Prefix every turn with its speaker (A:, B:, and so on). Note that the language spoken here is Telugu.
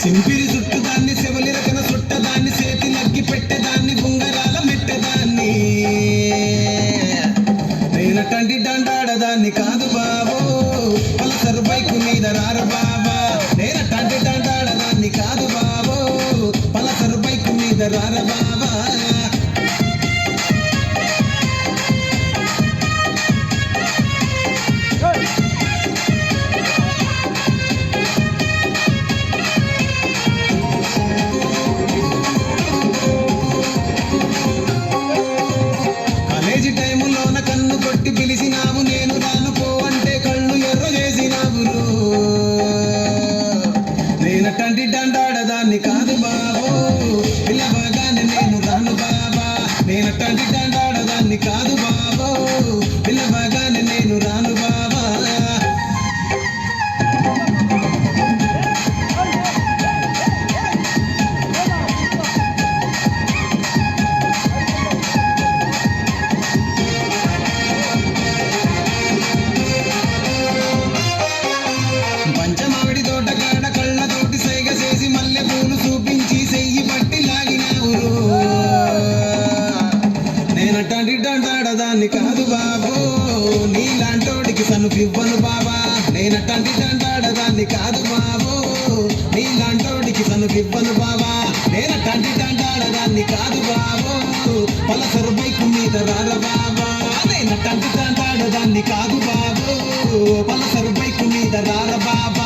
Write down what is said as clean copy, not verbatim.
A: సింపిరి చుట్టుదాన్ని శివలి రకన చుట్టదాన్ని చేతి లగ్గి పెట్టేదాన్ని ఉంగరాల మెట్టదాన్ని నేనటంటి దండాడదాన్ని కాదు బాబో పల్సర్ బైకు మీద రార బాబా నేనటంటి దండాడదాన్ని కాదు బాబో పల్సర్ బైకు మీద రార బాబా టైములోన కన్ను కొట్టి పిలిచినావు నేను రాను పో అంటే కళ్ళు ఎర్ర చేసినావు నేనటంటి దండాడదాన్ని కాదు బాబో పిల్లబాగానే నేను రాను బాబా నేనటంటి దండాడదాన్ని కాదు బాబో పిల్లబాగానే నేను రాను బాబా పంచమావిడి తోటగాడ కళ్ళతోటి సైగ చేసి మల్లె పూలు చూపించి చెయ్యి పట్టి లాగినావు నేనటంటి దండాడదాన్ని కాదు బాబో నీలాంటోడికి సనుపివ్వను బాబా నేనటంటి దండాడదాన్ని కాదు బాబో నీలాంటోడికి సనుపివ్వను బాబా నేనటంటి దండాడదాన్ని కాదు బాబో పల్సర్ బైకు మీద రార బాబా నేనటంటి దండాడదాన్ని కాదు బాబో పల్సర్ బైకు మీద రార బాబా